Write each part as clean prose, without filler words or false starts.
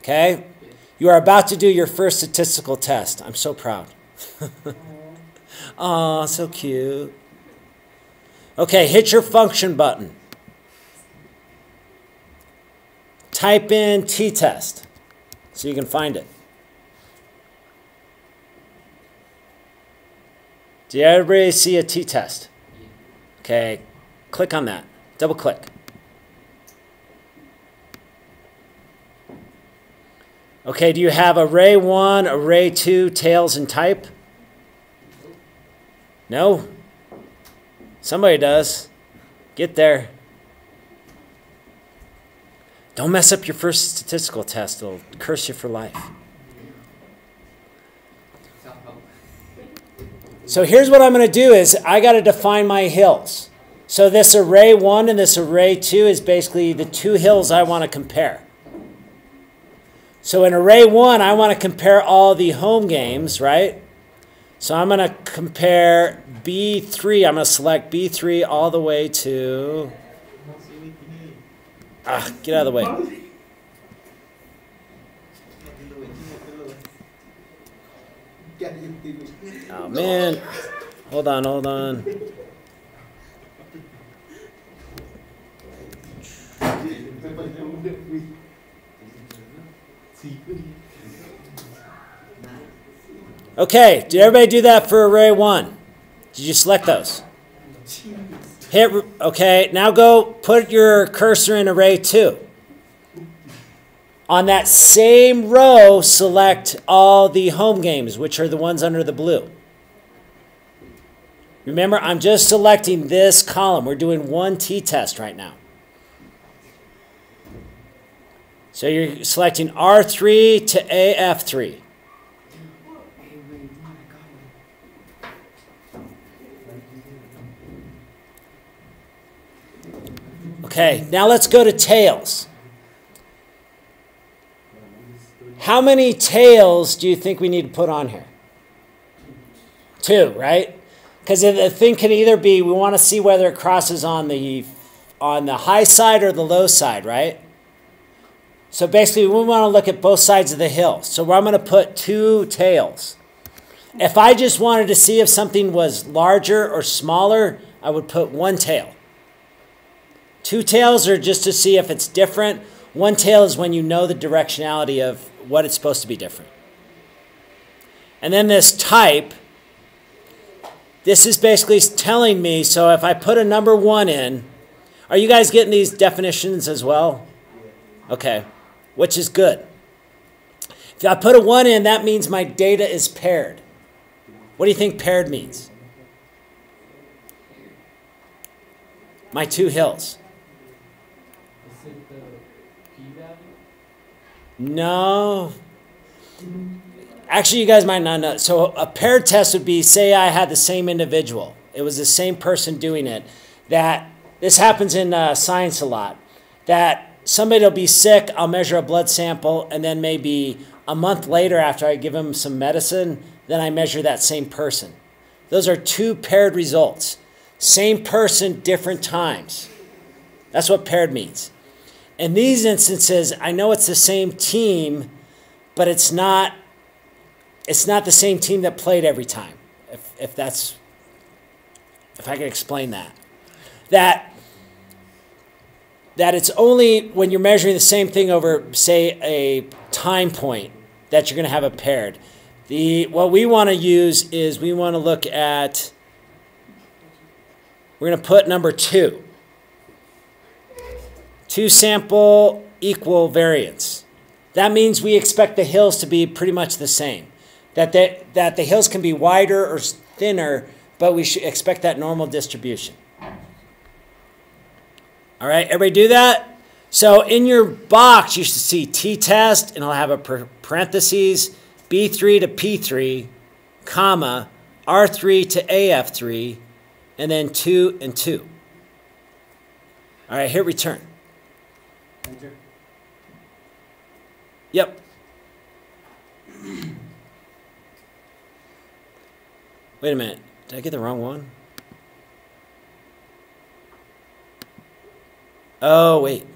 Okay? You are about to do your first statistical test. I'm so proud. Aw, so cute. Okay, hit your function button. Type in ttest so you can find it. Did everybody see a t-test? Okay, click on that. Double click. Okay, do you have array 1, array 2, tails, and type? No? Somebody does. Get there. Don't mess up your first statistical test. It'll curse you for life. So here's what I'm going to do is I got to define my hills. So this array 1 and this array 2 is basically the two hills I want to compare. So in array 1, I want to compare all the home games, right? So I'm going to compare B3. I'm going to select B3 all the way to... get out of the way. Oh, man. Hold on, hold on. Okay, did everybody do that for array 1? Did you select those? Hit, okay, now go put your cursor in array 2. On that same row, select all the home games, which are the ones under the blue. Remember, I'm just selecting this column. We're doing one t-test right now. So you're selecting R3 to AF3. Okay, now let's go to tails. How many tails do you think we need to put on here? 2, right? Because the thing can either be, we want to see whether it crosses on the high side or the low side, right? So basically, we want to look at both sides of the hill. So I'm going to put 2 tails. If I just wanted to see if something was larger or smaller, I would put 1 tail. 2 tails are just to see if it's different. 1 tail is when you know the directionality of what it's supposed to be different. And then this type, this is basically telling me, so if I put a number 1 in, are you guys getting these definitions as well? Okay, which is good. If I put a 1 in, that means my data is paired. What do you think paired means? My 2 hills. No. Actually, you guys might not know. So a paired test would be, say I had the same individual. It was the same person doing it. That this happens in science a lot. That somebody will be sick, I'll measure a blood sample, and then maybe a month later after I give them some medicine, then I measure that same person. Those are 2 paired results. Same person, different times. That's what paired means. In these instances, I know it's the same team, but it's not the same team that played every time. If I can explain that. That it's only when you're measuring the same thing over, say, a time point that you're going to have it paired. What we want to use is we want to look at, we're going to put number 2. 2 sample equal variance. That means we expect the hills to be pretty much the same. That the hills can be wider or thinner, but we should expect that normal distribution. All right, everybody do that? So in your box, you should see t-test, and I'll have a parentheses, B3 to P3, comma, R3 to AF3, and then 2 and 2. All right, hit return. Enter. Yep. Wait a minute. Did I get the wrong one? Oh, wait.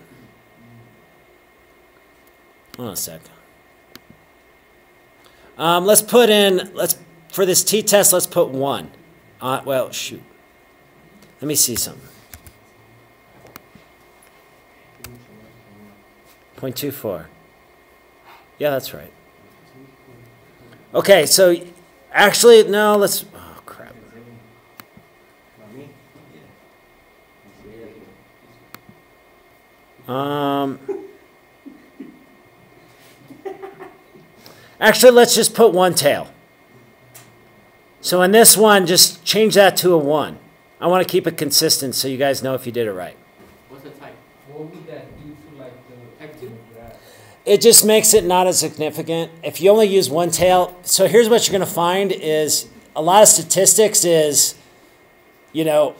Hold on a sec. Let's put in, for this t-test, let's put 1. Well, shoot. Let me see something. 0.24. Yeah, that's right. Okay, so actually, no, let's, oh, crap. Actually, let's just put 1 tail. So in this one, just change that to a 1. I want to keep it consistent so you guys know if you did it right. What's the type? What would that do for like the Type 2? It just makes it not as significant. If you only use 1 tail, so here's what you're going to find is a lot of statistics is, you know,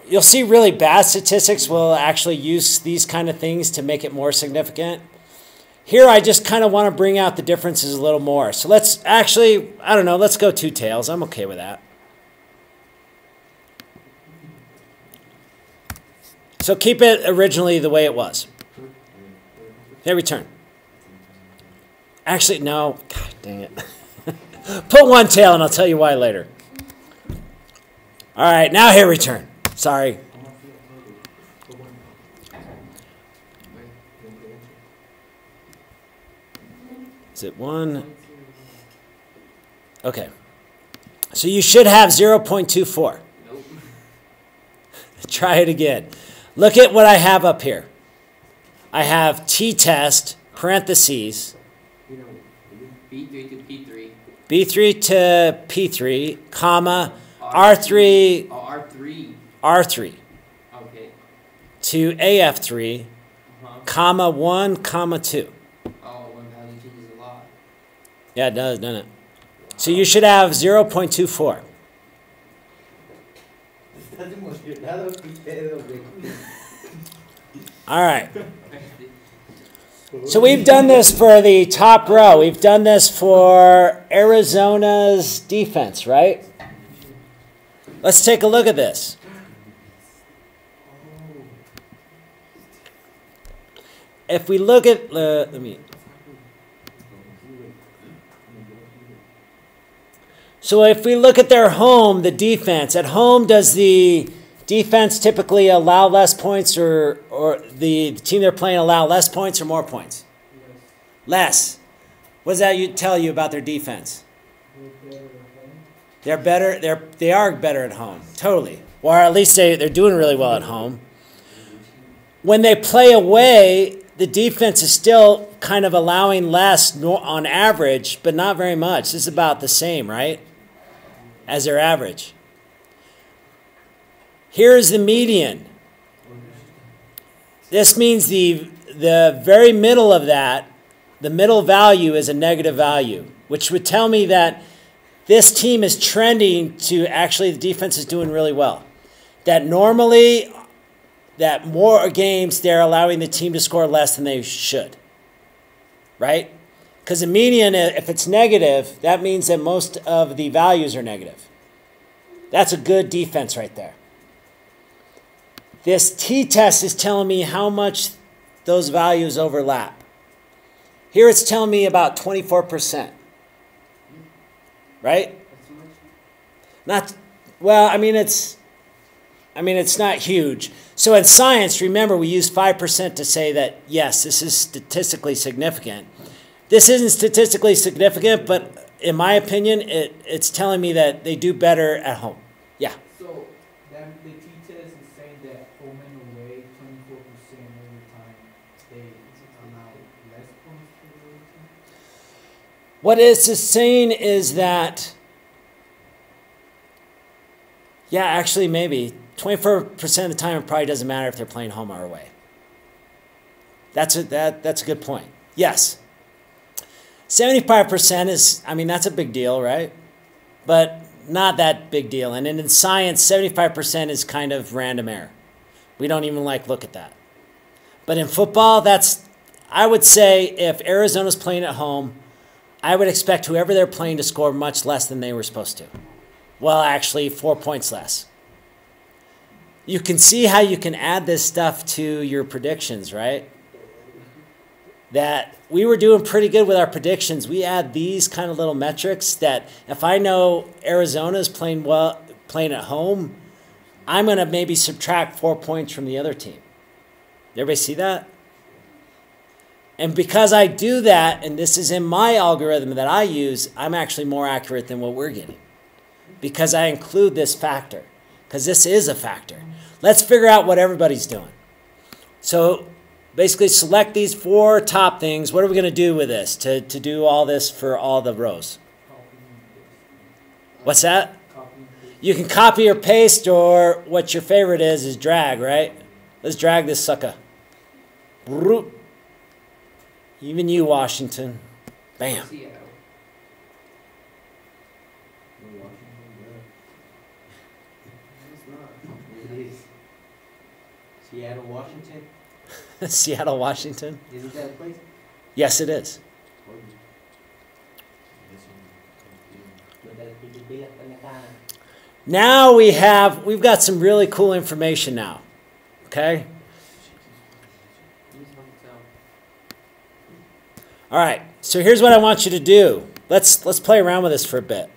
you'll see really bad statistics will actually use these kind of things to make it more significant. Here, I just kind of want to bring out the differences a little more. So let's actually, I don't know, let's go 2 tails. I'm okay with that. So keep it originally the way it was. Hit return. Actually, no. God dang it. Put 1 tail and I'll tell you why later. All right, now hit return. Sorry. Is it 1? Okay. So you should have 0.24. Nope. Try it again. Look at what I have up here. I have t-test, parentheses, B3 to P3. B3 to P3, comma, R3, Oh, R3. R3 Okay. to AF3, comma 1, comma 2. Oh, 1 value changes a lot. Yeah, it does, doesn't it? So you should have 0.24. All right. So we've done this for the top row. We've done this for Arizona's defense, right? Let's take a look at this. If we look at, so if we look at their home, the defense, at home, does the defense typically allow less points or the team they're playing allow less points or more points? Less. What does that tell you about their defense? They're better. They are better at home. Totally. Or at least they're doing really well at home. When they play away, the defense is still kind of allowing less on average, but not very much. This is about the same, right, as their average. Here's the median. This means the very middle of that, the middle value is a negative value, which would tell me that this team is trending to actually the defense is doing really well. That normally, that more games they're allowing the team to score less than they should, right? Because the median, if it's negative, that means that most of the values are negative. That's a good defense right there. This t-test is telling me how much those values overlap. Here it's telling me about 24%. Right? Not, well, I mean, it's not huge. So in science, remember, we use 5% to say that, yes, this is statistically significant. This isn't statistically significant, but in my opinion, it's telling me that they do better at home. Yeah. So that the t-test is saying that home and away, 24% every time they allow less points for the other team? What it's saying is that, yeah, actually maybe 24% of the time it probably doesn't matter if they're playing home or away. That's a good point. Yes. 75% is, I mean, that's a big deal, right? But not that big deal. And in science, 75% is kind of random error. We don't even look at that. But in football, I would say if Arizona's playing at home, I would expect whoever they're playing to score much less than they were supposed to. Well, actually, 4 points less. You can see how you can add this stuff to your predictions, right? that we were doing pretty good with our predictions. We add these kind of little metrics that if I know Arizona's playing at home, I'm going to maybe subtract 4 points from the other team. Everybody see that? And because I do that, and this is in my algorithm that I use, I'm actually more accurate than what we're getting. Because I include this factor. Because this is a factor. Let's figure out what everybody's doing. So basically select these 4 top things. What are we going to do with this to do all this for all the rows? What's that? You can copy or paste, or what your favorite is drag, right? Let's drag this sucker. Even you, Washington. Bam. Seattle. It's not. It is. Seattle, Washington. Seattle, Washington. Isn't that a place? Yes, it is. Now we've got some really cool information now. Okay? All right. So here's what I want you to do. Let's play around with this for a bit.